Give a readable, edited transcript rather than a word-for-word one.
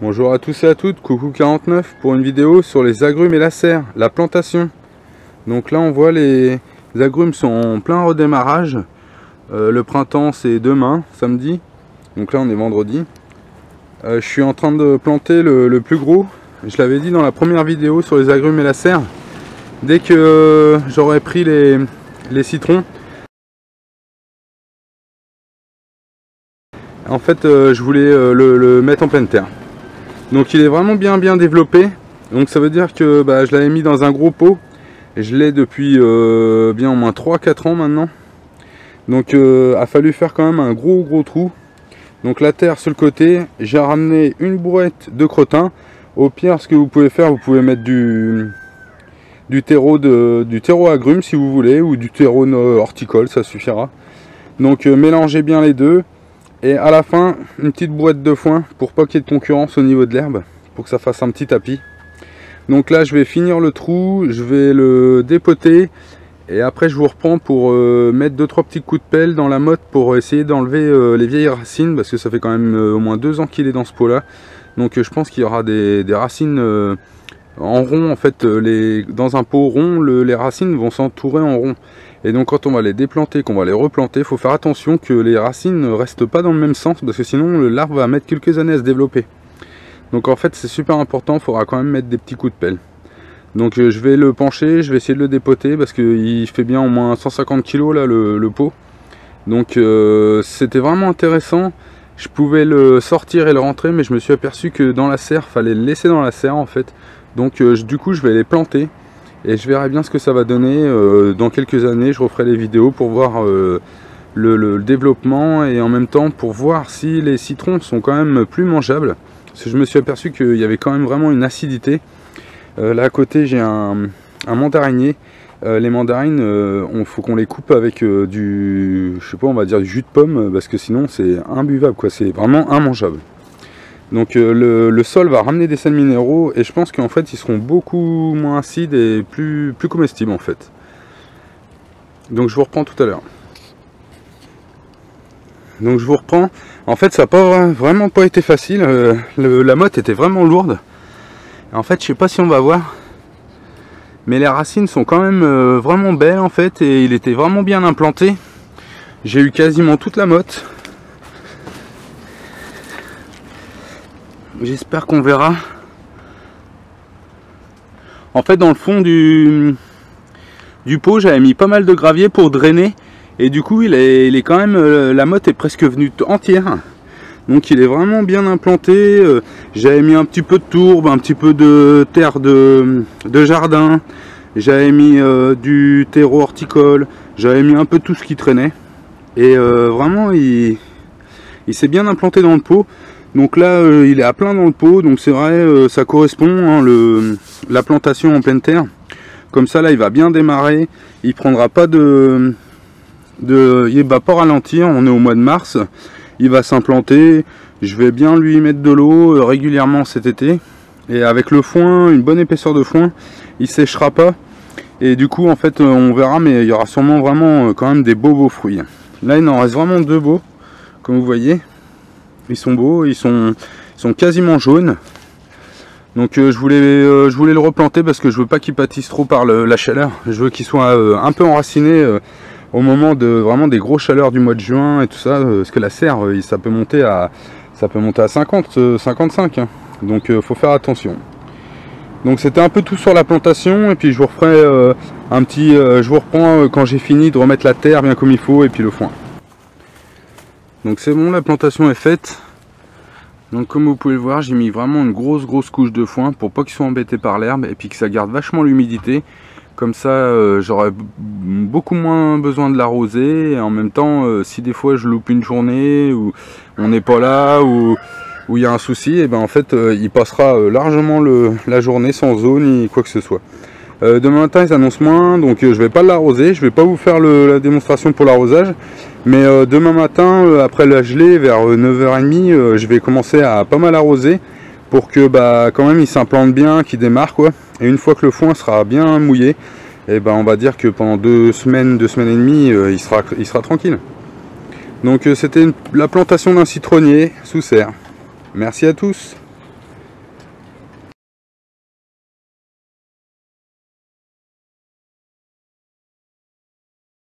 Bonjour à tous et à toutes, coucou 49 pour une vidéo sur les agrumes et la serre, la plantation. Donc là on voit les agrumes sont en plein redémarrage. Le printemps c'est demain, samedi. Donc là on est vendredi. Je suis en train de planter le plus gros. Je l'avais dit dans la première vidéo sur les agrumes et la serre. Dès que j'aurai pris les citrons, en fait je voulais le mettre en pleine terre. Donc il est vraiment bien développé. Donc ça veut dire que je l'avais mis dans un gros pot. Et je l'ai depuis bien au moins 3-4 ans maintenant. Donc a fallu faire quand même un gros trou. Donc la terre sur le côté. J'ai ramené une bourrette de crottin. Au pire ce que vous pouvez faire, vous pouvez mettre du terreau agrumes si vous voulez. Ou du terreau horticole, ça suffira. Donc mélangez bien les deux. Et à la fin, une petite boîte de foin pour pas qu'il y ait de concurrence au niveau de l'herbe, pour que ça fasse un petit tapis. Donc là, je vais finir le trou, je vais le dépoter et après je vous reprends pour mettre 2-3 petits coups de pelle dans la motte pour essayer d'enlever les vieilles racines, parce que ça fait quand même au moins 2 ans qu'il est dans ce pot là. Donc je pense qu'il y aura des racines en rond en fait. Dans un pot rond, les racines vont s'entourer en rond. Et donc quand on va les déplanter, qu'on va les replanter, il faut faire attention que les racines ne restent pas dans le même sens, parce que sinon l'arbre va mettre quelques années à se développer. Donc en fait c'est super important, il faudra quand même mettre des petits coups de pelle. Donc je vais le pencher, je vais essayer de le dépoter, parce qu'il fait bien au moins 150 kg là le pot. Donc c'était vraiment intéressant. Je pouvais le sortir et le rentrer, mais je me suis aperçu que dans la serre, il fallait le laisser dans la serre en fait. Donc du coup je vais les planter. Et je verrai bien ce que ça va donner dans quelques années. Je referai les vidéos pour voir le développement et en même temps pour voir si les citrons sont quand même plus mangeables. Parce que je me suis aperçu qu'il y avait quand même vraiment une acidité. Là à côté j'ai un mandarinier. Les mandarines, il faut qu'on les coupe avec je sais pas, on va dire du jus de pomme, parce que sinon c'est imbuvable quoi. C'est vraiment immangeable. Donc le sol va ramener des sels minéraux et je pense qu'en fait ils seront beaucoup moins acides et plus comestibles en fait. Donc je vous reprends tout à l'heure. Donc je vous reprends. En fait ça n'a vraiment pas été facile. La motte était vraiment lourde. En fait je sais pas si on va voir. Mais les racines sont quand même vraiment belles en fait. Et il était vraiment bien implanté. J'ai eu quasiment toute la motte. J'espère qu'on verra. En fait dans le fond du pot j'avais mis pas mal de gravier pour drainer. Et du coup il est quand même, la motte est presque venue entière. Donc il est vraiment bien implanté. J'avais mis un petit peu de tourbe, un petit peu de terre de jardin. J'avais mis du terreau horticole. J'avais mis un peu tout ce qui traînait. Et vraiment il s'est bien implanté dans le pot. Donc là il est à plein dans le pot, donc c'est vrai ça correspond hein, la plantation en pleine terre. Comme ça là il va bien démarrer, il prendra pas il va pas ralentir, on est au mois de mars, il va s'implanter. Je vais bien lui mettre de l'eau régulièrement cet été. Et avec le foin, une bonne épaisseur de foin, il séchera pas. Et du coup en fait on verra, mais il y aura sûrement vraiment quand même des beaux fruits. Là il en reste vraiment 2 beaux, comme vous voyez. Ils sont beaux, ils sont quasiment jaunes. Donc je voulais le replanter parce que je veux pas qu'il pâtisse trop par la chaleur. Je veux qu'il soit un peu enraciné au moment de vraiment des grosses chaleurs du mois de juin et tout ça. Parce que la serre, ça peut monter à 50, 55. Hein. Donc faut faire attention. Donc c'était un peu tout sur la plantation. Et puis je vous referai je vous reprends quand j'ai fini de remettre la terre bien comme il faut et puis le foin. Donc c'est bon, la plantation est faite. Donc comme vous pouvez le voir, j'ai mis vraiment une grosse couche de foin pour pas qu'ils soient embêtés par l'herbe et puis que ça garde vachement l'humidité. Comme ça j'aurai beaucoup moins besoin de l'arroser. Et en même temps si des fois je loupe une journée ou on n'est pas là ou il y a un souci, et ben en fait il passera largement la journée sans eau ni quoi que ce soit. Demain matin ils annoncent moins, donc je vais pas l'arroser, je vais pas vous faire la démonstration pour l'arrosage, mais demain matin après la gelée vers 9h30 je vais commencer à pas mal arroser pour que quand même il s'implante bien, qu'il démarre quoi. Et une fois que le foin sera bien mouillé, et on va dire que pendant 2 semaines et demie il sera tranquille. Donc c'était la plantation d'un citronnier sous serre. Merci à tous.